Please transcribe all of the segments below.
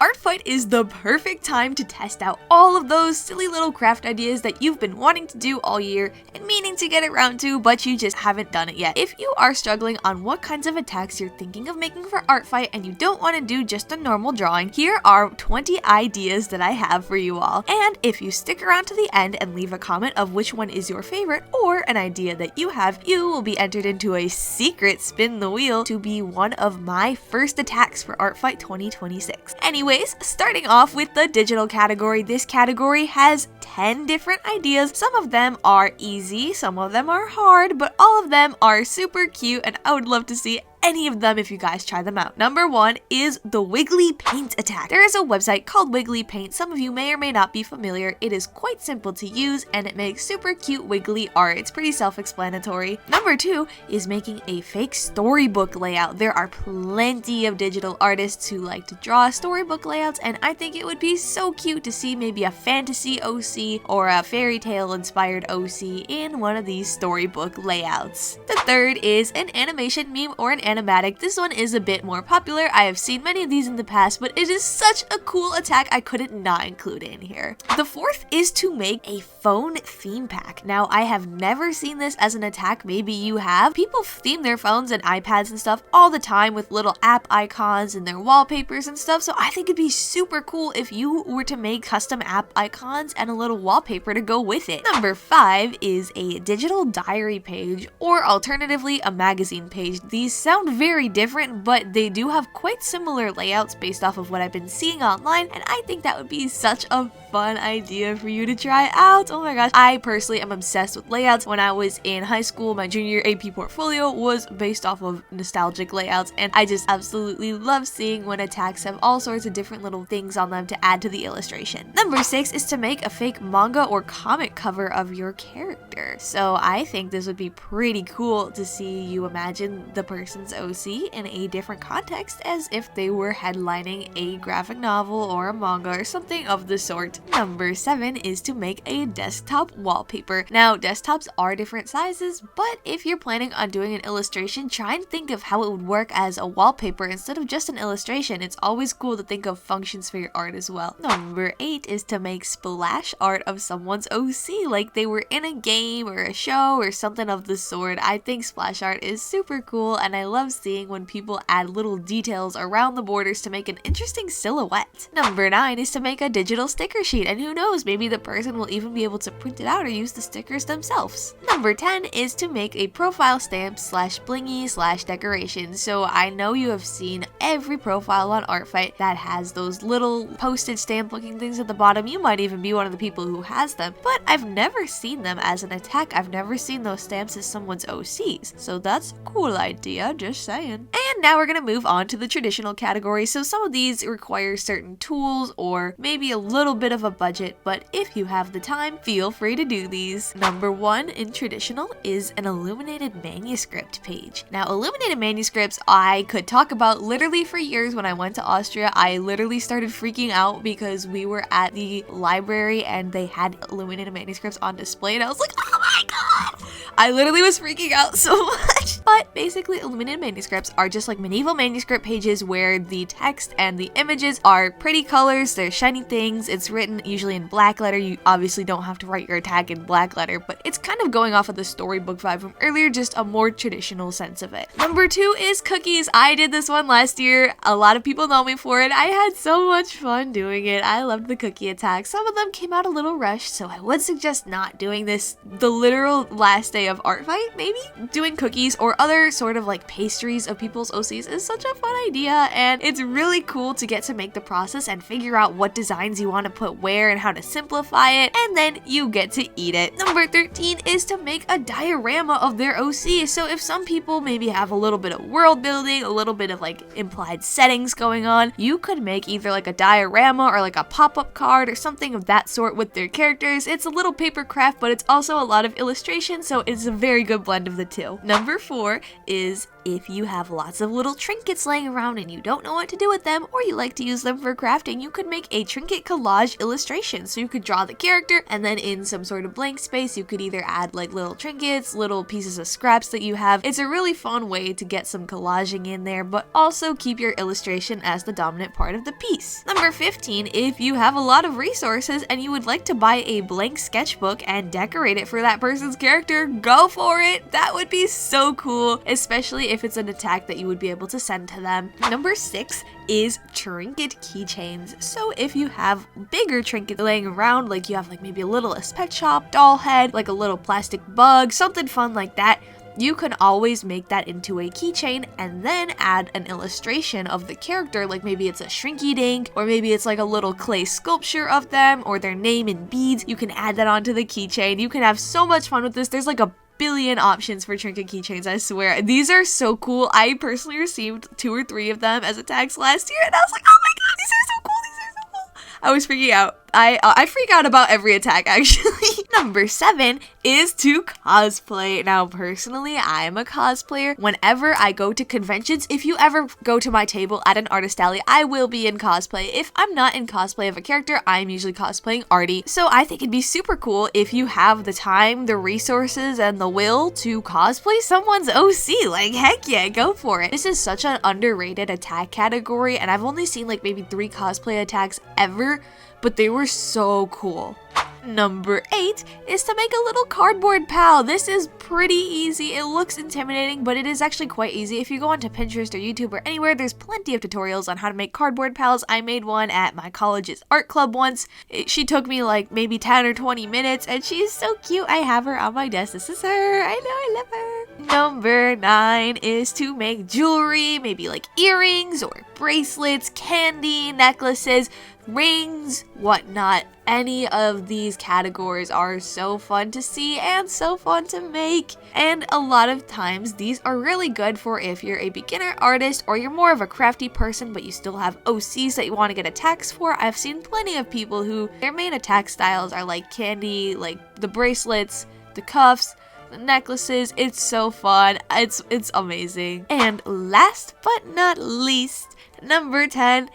Artfight is the perfect time to test out all of those silly little craft ideas that you've been wanting to do all year and meaning to get around to, but you just haven't done it yet. If you are struggling on what kinds of attacks you're thinking of making for Artfight and you don't want to do just a normal drawing, here are 20 ideas that I have for you all. And if you stick around to the end and leave a comment of which one is your favorite or an idea that you have, you will be entered into a secret spin the wheel to be one of my first attacks for Artfight 2026. Anyways, starting off with the digital category, this category has 10 different ideas. Some of them are easy, some of them are hard, but all of them are super cute and I would love to see any of them if you guys try them out. Number 1 is the Wigglypaint attack. There is a website called Wigglypaint. Some of you may or may not be familiar. It is quite simple to use and it makes super cute wiggly art. It's pretty self-explanatory. Number 2 is making a fake storybook layout. There are plenty of digital artists who like to draw storybook layouts, and I think it would be so cute to see maybe a fantasy OC or a fairy tale inspired OC in one of these storybook layouts. The third is an animation meme or an Animatic. This one is a bit more popular. I have seen many of these in the past, but it is such a cool attack I couldn't not include it in here. The fourth is to make a phone theme pack. Now, I have never seen this as an attack. Maybe you have. People theme their phones and iPads and stuff all the time with little app icons and their wallpapers and stuff, so I think it'd be super cool if you were to make custom app icons and a little wallpaper to go with it. Number 5 is a digital diary page, or alternatively a magazine page. These sound very different, but they do have quite similar layouts based off of what I've been seeing online, and I think that would be such a fun idea for you to try out. Oh my gosh, I personally am obsessed with layouts. When I was in high school, my junior AP portfolio was based off of nostalgic layouts, and I just absolutely love seeing when attacks have all sorts of different little things on them to add to the illustration. Number 6 is to make a fake manga or comic cover of your character. So I think this would be pretty cool to see you imagine the person's OC in a different context, as if they were headlining a graphic novel or a manga or something of the sort. Number 7 is to make a desktop wallpaper. Now, desktops are different sizes, but if you're planning on doing an illustration, try and think of how it would work as a wallpaper instead of just an illustration. It's always cool to think of functions for your art as well. Number 8 is to make splash art of someone's OC, like they were in a game or a show or something of the sort. I think splash art is super cool, and I love seeing when people add little details around the borders to make an interesting silhouette. Number 9 is to make a digital sticker sheet, and who knows, maybe the person will even be able to print it out or use the stickers themselves. Number 10 is to make a profile stamp slash blingy slash decoration. So I know you have seen every profile on Artfight that has those little postage stamp looking things at the bottom. You might even be one of the people who has them, but I've never seen them as an attack. I've never seen those stamps as someone's OCs, so that's a cool idea, just saying. And now we're gonna move on to the traditional category. So some of these require certain tools or maybe a little bit of a budget, but if you have the time, feel free to do these. Number 1 in traditional is an illuminated manuscript page. Now, illuminated manuscripts I could talk about literally for years. When I went to Austria, I literally started freaking out because we were at the library and they had illuminated manuscripts on display, and I was like, oh my god! I literally was freaking out so much. But basically, illuminated manuscripts are just like medieval manuscript pages where the text and the images are pretty colors, they're shiny things, it's written usually in black letter. You obviously don't have to write your attack in black letter, but it's kind of going off of the storybook vibe from earlier, just a more traditional sense of it. Number 2 is cookies. I did this one last year. A lot of people know me for it. I had so much fun doing it. I loved the cookie attack. Some of them came out a little rushed, so I would suggest not doing this the literal last day of Artfight, maybe? Doing cookies or other sort of like pastries of people's OCs is such a fun idea, and it's really cool to get to make the process and figure out what designs you want to put where and how to simplify it, and then you get to eat it. Number 13 is to make a diorama of their OC. So if some people maybe have a little bit of world building, a little bit of like implied settings going on, you could make either like a diorama or like a pop-up card or something of that sort with their characters. It's a little paper craft, but it's also a lot of illustration, so it's a very good blend of the two. Number 4 4 is if you have lots of little trinkets laying around and you don't know what to do with them, or you like to use them for crafting, you could make a trinket collage illustration. So you could draw the character, and then in some sort of blank space you could either add like little trinkets, little pieces of scraps that you have. It's a really fun way to get some collaging in there, but also keep your illustration as the dominant part of the piece. Number 15, if you have a lot of resources and you would like to buy a blank sketchbook and decorate it for that person's character, go for it. That would be so cool, especially if it's an attack that you would be able to send to them. Number 6 is trinket keychains. So if you have bigger trinkets laying around, like you have like maybe a little pet shop doll head, like a little plastic bug, something fun like that, you can always make that into a keychain and then add an illustration of the character, like maybe it's a shrinky dink, or maybe it's like a little clay sculpture of them, or their name in beads. You can add that onto the keychain. You can have so much fun with this. There's like a billion options for trinket keychains, I swear. These are so cool. I personally received 2 or 3 of them as attacks last year, and I was like, oh my god, these are so cool, these are so cool. I was freaking out. I freak out about every attack, actually. Number 7 is to cosplay. Now, personally, I am a cosplayer. Whenever I go to conventions, if you ever go to my table at an artist alley, I will be in cosplay. If I'm not in cosplay of a character, I'm usually cosplaying Artie. So I think it'd be super cool if you have the time, the resources, and the will to cosplay someone's OC. Like, heck yeah, go for it. This is such an underrated attack category, and I've only seen like maybe 3 cosplay attacks ever, but they were so cool. Number 8 is to make a little cardboard pal. This is pretty easy. It looks intimidating, but it is actually quite easy. If you go onto Pinterest or YouTube or anywhere, there's plenty of tutorials on how to make cardboard pals. I made one at my college's art club once. She took me like maybe 10 or 20 minutes, and she's so cute. I have her on my desk. This is her. I know, I love her. Number 9 is to make jewelry, maybe like earrings or bracelets, candy, necklaces, rings, whatnot. Any of these categories are so fun to see and so fun to make. And a lot of times these are really good for if you're a beginner artist or you're more of a crafty person but you still have OCs that you want to get attacks for. I've seen plenty of people who their main attack styles are like candy, like the bracelets, the cuffs, the necklaces. It's so fun. It's amazing. And last but not least, number 10.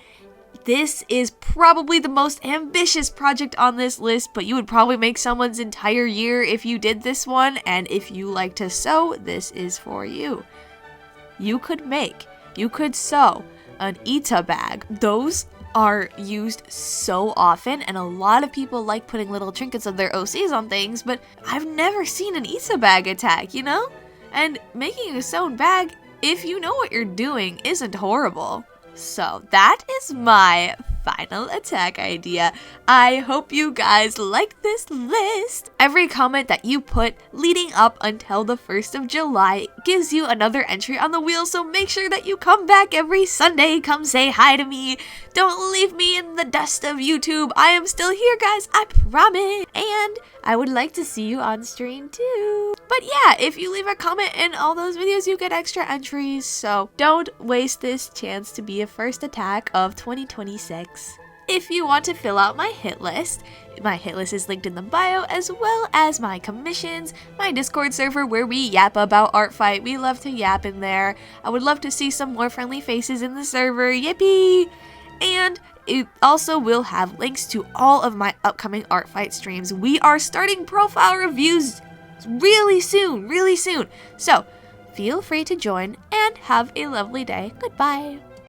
This is probably the most ambitious project on this list, but you would probably make someone's entire year if you did this one, and if you like to sew, this is for you. You could sew an Ita bag. Those are used so often, and a lot of people like putting little trinkets of their OCs on things, but I've never seen an Ita bag attack, you know? And making a sewn bag, if you know what you're doing, isn't horrible. So that is my final attack idea. I hope you guys like this list. Every comment that you put leading up until the 1st of July gives you another entry on the wheel, so make sure that you come back every Sunday. Come say hi to me. Don't leave me in the dust of YouTube. I am still here, guys, I promise. And I would like to see you on stream too. But yeah, if you leave a comment in all those videos, you get extra entries. So don't waste this chance to be a first attack of 2026. If you want to fill out my hit list is linked in the bio, as well as my commissions, my Discord server where we yap about Artfight. We love to yap in there. I would love to see some more friendly faces in the server. Yippee! And it also will have links to all of my upcoming Artfight streams. We are starting profile reviews really soon. So feel free to join and have a lovely day. Goodbye.